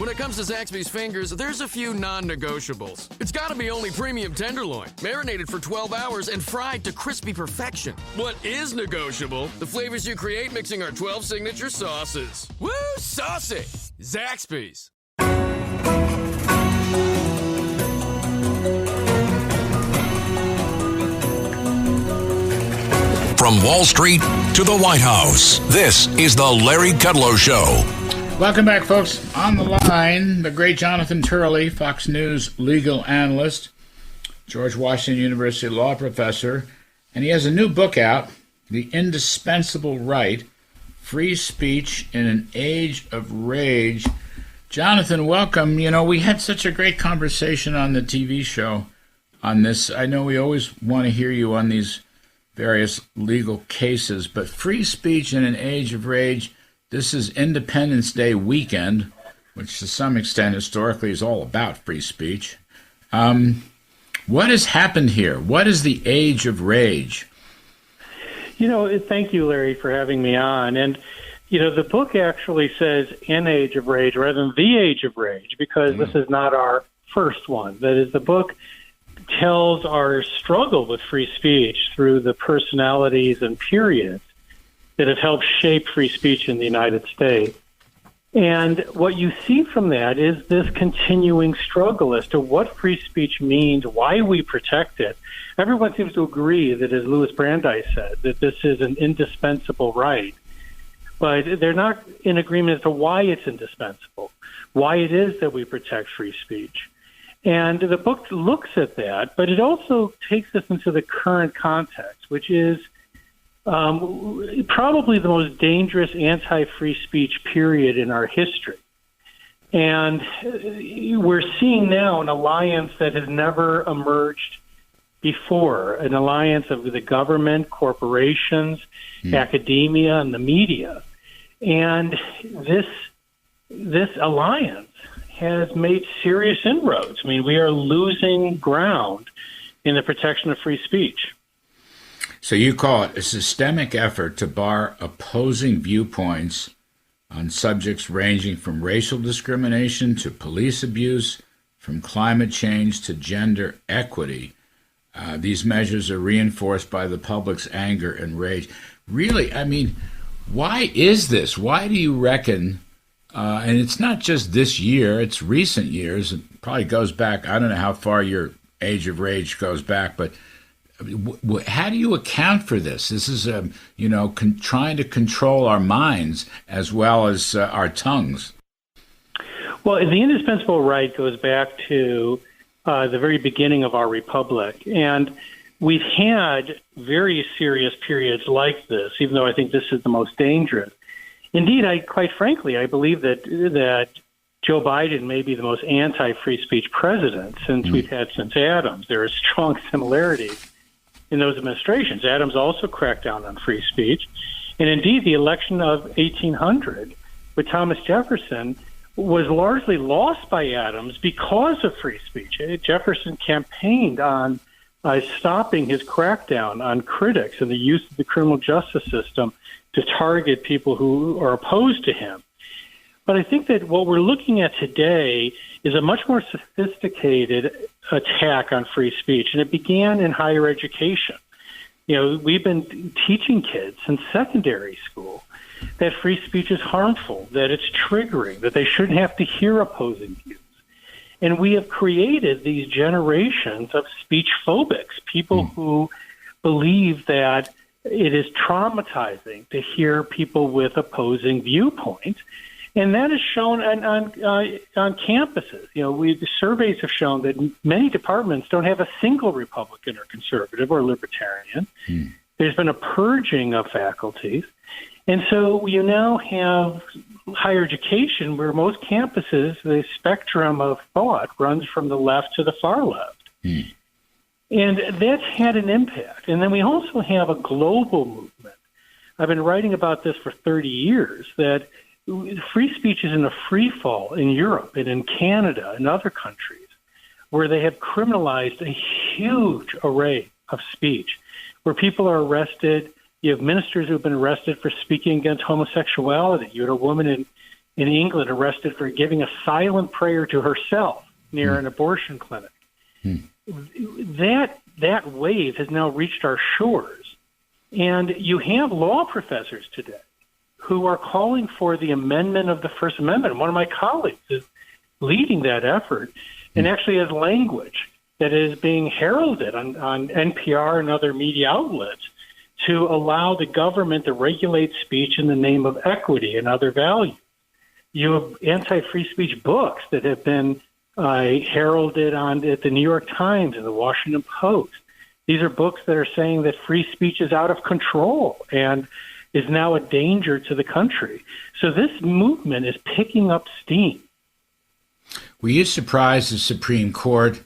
When it comes to Zaxby's Fingers, there's a few non-negotiables. It's gotta be only premium tenderloin, marinated for 12 hours and fried to crispy perfection. What is negotiable? The flavors you create mixing our 12 signature sauces. Woo, saucy! Zaxby's. From Wall Street to the White House, this is the Larry Kudlow Show. Welcome back, folks. On the line, the great Jonathan Turley, Fox News legal analyst, George Washington University law professor, and he has a new book out, The Indispensable Right, Free Speech in an Age of Rage. Jonathan, welcome. You know, we had such a great conversation on the TV show on this. I know we always want to hear you on these various legal cases, but free speech in an age of rage. This is Independence Day weekend, which to some extent historically is all about free speech. What has happened here? What is the age of rage? You know, thank you, Larry, for having me on. And, you know, the book actually says an age of rage rather than the age of rage, because this is not our first one. That is, the book tells our struggle with free speech through the personalities and periods that have helped shape free speech in the United States. And what you see from that is this continuing struggle as to what free speech means, why we protect it. Everyone seems to agree that, as Louis Brandeis said, that this is an indispensable right. But they're not in agreement as to why it's indispensable, why it is that we protect free speech. And the book looks at that, but it also takes us into the current context, which is probably the most dangerous anti-free speech period in our history. And we're seeing now an alliance that has never emerged before, an alliance of the government, corporations, academia, and the media. And this alliance has made serious inroads. I mean, we are losing ground in the protection of free speech. So you call it a systemic effort to bar opposing viewpoints on subjects ranging from racial discrimination to police abuse, from climate change to gender equity. These measures are reinforced by the public's anger and rage. Really, I mean, why is this? Why do you reckon, and it's not just this year, it's recent years, it probably goes back, I don't know how far your age of rage goes back, but how do you account for this? This is, trying to control our minds as well as our tongues. Well, the indispensable right goes back to the very beginning of our republic. And we've had very serious periods like this, even though I think this is the most dangerous. Indeed, quite frankly, I believe that Joe Biden may be the most anti-free speech president we've had since Adams. There are strong similarities in those administrations. Adams also cracked down on free speech. And indeed, the election of 1800 with Thomas Jefferson was largely lost by Adams because of free speech. Jefferson campaigned on stopping his crackdown on critics and the use of the criminal justice system to target people who are opposed to him. But I think that what we're looking at today is a much more sophisticated attack on free speech, and it began in higher education. You know, we've been teaching kids in secondary school that free speech is harmful, that it's triggering, that they shouldn't have to hear opposing views. And we have created these generations of speech phobics, people who believe that it is traumatizing to hear people with opposing viewpoints. And that is shown on campuses. You know, the surveys have shown that many departments don't have a single Republican or conservative or libertarian. There's been a purging of faculties. And so you now have higher education where most campuses, the spectrum of thought runs from the left to the far left. And that's had an impact. And then we also have a global movement. I've been writing about this for 30 years, that free speech is in a free fall in Europe and in Canada and other countries where they have criminalized a huge array of speech, where people are arrested. You have ministers who have been arrested for speaking against homosexuality. You had a woman in England arrested for giving a silent prayer to herself near an abortion clinic. That wave has now reached our shores. And you have law professors today who are calling for the amendment of the First Amendment. And one of my colleagues is leading that effort and actually has language that is being heralded on NPR and other media outlets to allow the government to regulate speech in the name of equity and other values. You have anti-free speech books that have been heralded at the New York Times and the Washington Post. These are books that are saying that free speech is out of control and is now a danger to the country. So this movement is picking up steam. Were you surprised the Supreme Court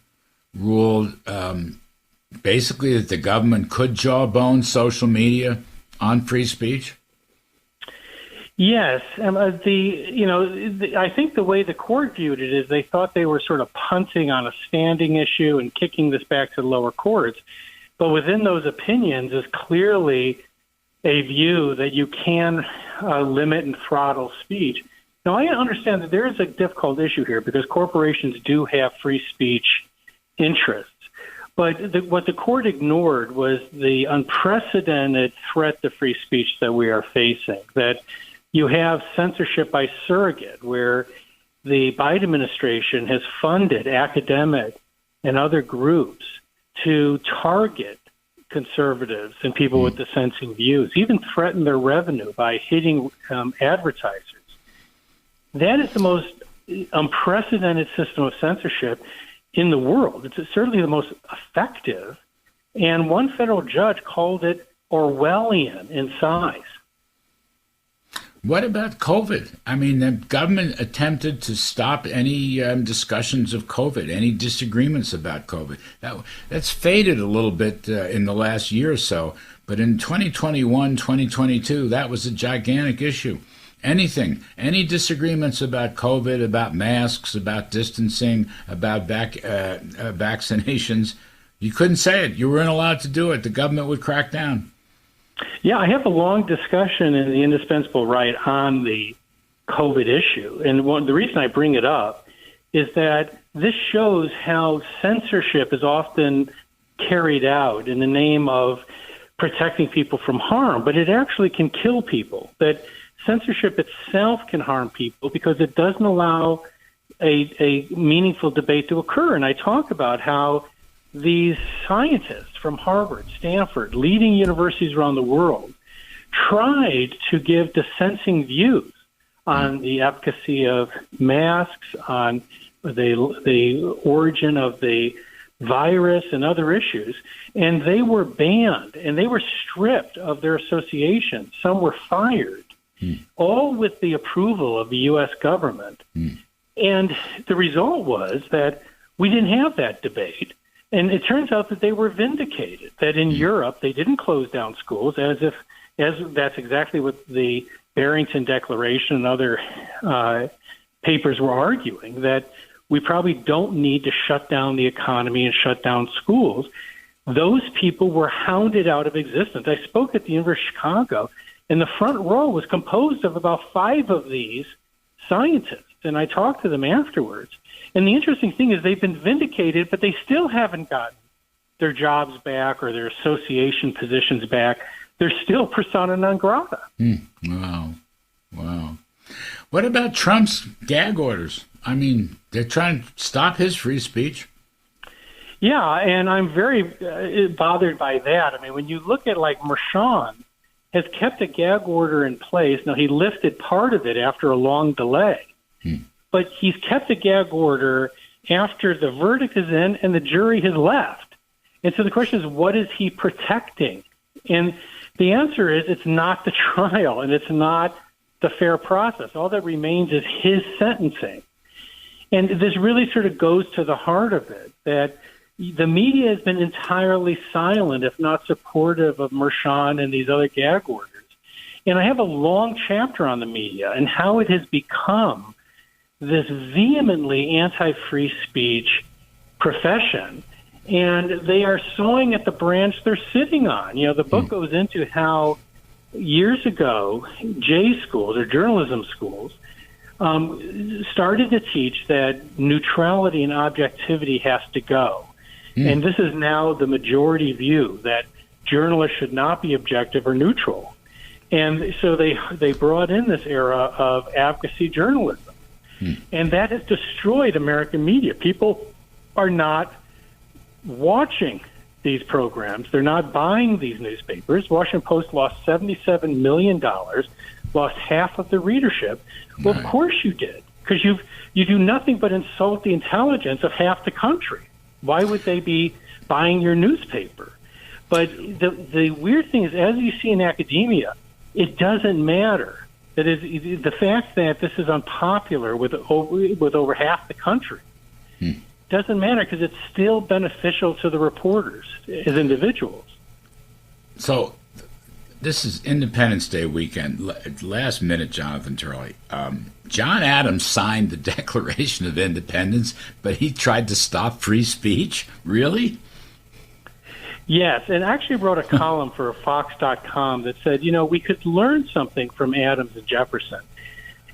ruled basically that the government could jawbone social media on free speech? Yes. I think the way the court viewed it is they thought they were sort of punting on a standing issue and kicking this back to the lower courts. But within those opinions is clearly a view that you can limit and throttle speech. Now, I understand that there is a difficult issue here because corporations do have free speech interests. But what the court ignored was the unprecedented threat to free speech that we are facing, that you have censorship by surrogate, where the Biden administration has funded academic and other groups to target conservatives and people with dissenting views, even threaten their revenue by hitting advertisers. That is the most unprecedented system of censorship in the world. It's certainly the most effective. And one federal judge called it Orwellian in size. What about COVID? I mean, the government attempted to stop any discussions of COVID, any disagreements about COVID. That's faded a little bit in the last year or so. But in 2021, 2022, that was a gigantic issue. Any disagreements about COVID, about masks, about distancing, about vaccinations, you couldn't say it. You weren't allowed to do it. The government would crack down. Yeah, I have a long discussion in the Indispensable Right on the COVID issue. And the reason I bring it up is that this shows how censorship is often carried out in the name of protecting people from harm, but it actually can kill people. That censorship itself can harm people because it doesn't allow a meaningful debate to occur. And I talk about how these scientists from Harvard, Stanford, leading universities around the world tried to give dissenting views on the efficacy of masks, on the origin of the virus and other issues, and they were banned and they were stripped of their association. Some were fired, all with the approval of the U.S. government. And the result was that we didn't have that debate. And it turns out that they were vindicated, that in Europe they didn't close down schools, as that's exactly what the Barrington Declaration and other papers were arguing, that we probably don't need to shut down the economy and shut down schools. Those people were hounded out of existence. I spoke at the University of Chicago, and the front row was composed of about 5 of these scientists, and I talked to them afterwards. And the interesting thing is they've been vindicated, but they still haven't gotten their jobs back or their association positions back. They're still persona non grata. Wow. What about Trump's gag orders? I mean, they're trying to stop his free speech. Yeah, and I'm very bothered by that. I mean, when you look at like Mershon has kept a gag order in place. Now, he lifted part of it after a long delay. But he's kept a gag order after the verdict is in and the jury has left. And so the question is, what is he protecting? And the answer is it's not the trial and it's not the fair process. All that remains is his sentencing. And this really sort of goes to the heart of it, that the media has been entirely silent, if not supportive of Mershon and these other gag orders. And I have a long chapter on the media and how it has become this vehemently anti-free speech profession, and they are sawing at the branch they're sitting on. You know, the book goes into how years ago, J schools or journalism schools started to teach that neutrality and objectivity has to go. And this is now the majority view, that journalists should not be objective or neutral. And so they brought in this era of advocacy journalism. And that has destroyed American media. People are not watching these programs. They're not buying these newspapers. Washington Post lost $77 million, lost half of the readership. Well, of course you did, because you do nothing but insult the intelligence of half the country. Why would they be buying your newspaper? But the weird thing is, as you see in academia, it doesn't matter. That is, the fact that this is unpopular with over half the country doesn't matter, because it's still beneficial to the reporters as individuals. So this is Independence Day weekend. Last minute, Jonathan Turley. John Adams signed the Declaration of Independence, but he tried to stop free speech? Really? Yes, and actually wrote a column for Fox.com that said, we could learn something from Adams and Jefferson.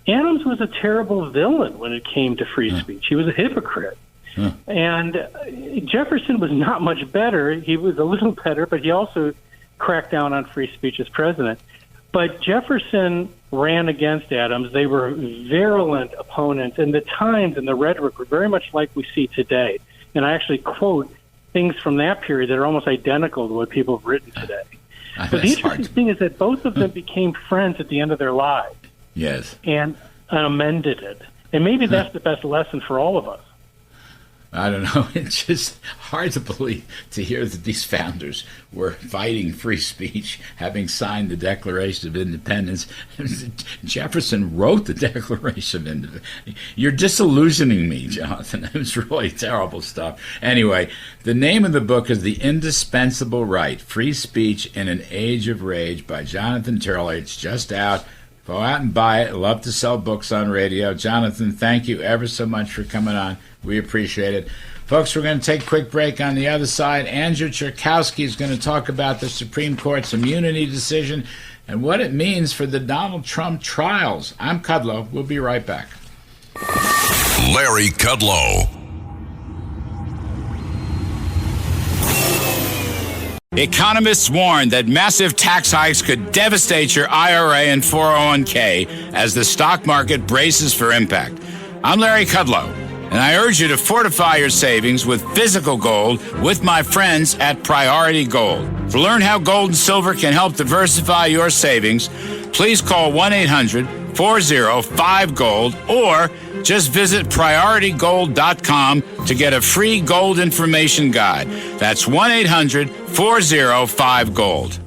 Adams was a terrible villain when it came to free speech. He was a hypocrite. And Jefferson was not much better. He was a little better, but he also cracked down on free speech as president. But Jefferson ran against Adams. They were virulent opponents, and the times and the rhetoric were very much like we see today. And I actually quote things from that period that are almost identical to what people have written today. But the interesting thing is that both of them became friends at the end of their lives. Yes. And amended it. And maybe that's the best lesson for all of us. I don't know. It's just hard to believe, to hear that these founders were fighting free speech, having signed the Declaration of Independence. Jefferson wrote the Declaration of Independence. You're disillusioning me, Jonathan. It was really terrible stuff. Anyway, the name of the book is The Indispensable Right, Free Speech in an Age of Rage by Jonathan Turley. It's just out. Go out and buy it. I love to sell books on radio. Jonathan, thank you ever so much for coming on. We appreciate it. Folks, we're going to take a quick break. On the other side, Andrew Cherkowski is going to talk about the Supreme Court's immunity decision and what it means for the Donald Trump trials. I'm Kudlow. We'll be right back. Larry Kudlow. Economists warn that massive tax hikes could devastate your IRA and 401k as the stock market braces for impact. I'm Larry Kudlow, and I urge you to fortify your savings with physical gold with my friends at Priority Gold. To learn how gold and silver can help diversify your savings, please call 1-800-405-GOLD or just visit PriorityGold.com to get a free gold information guide. That's 1-800-405-GOLD.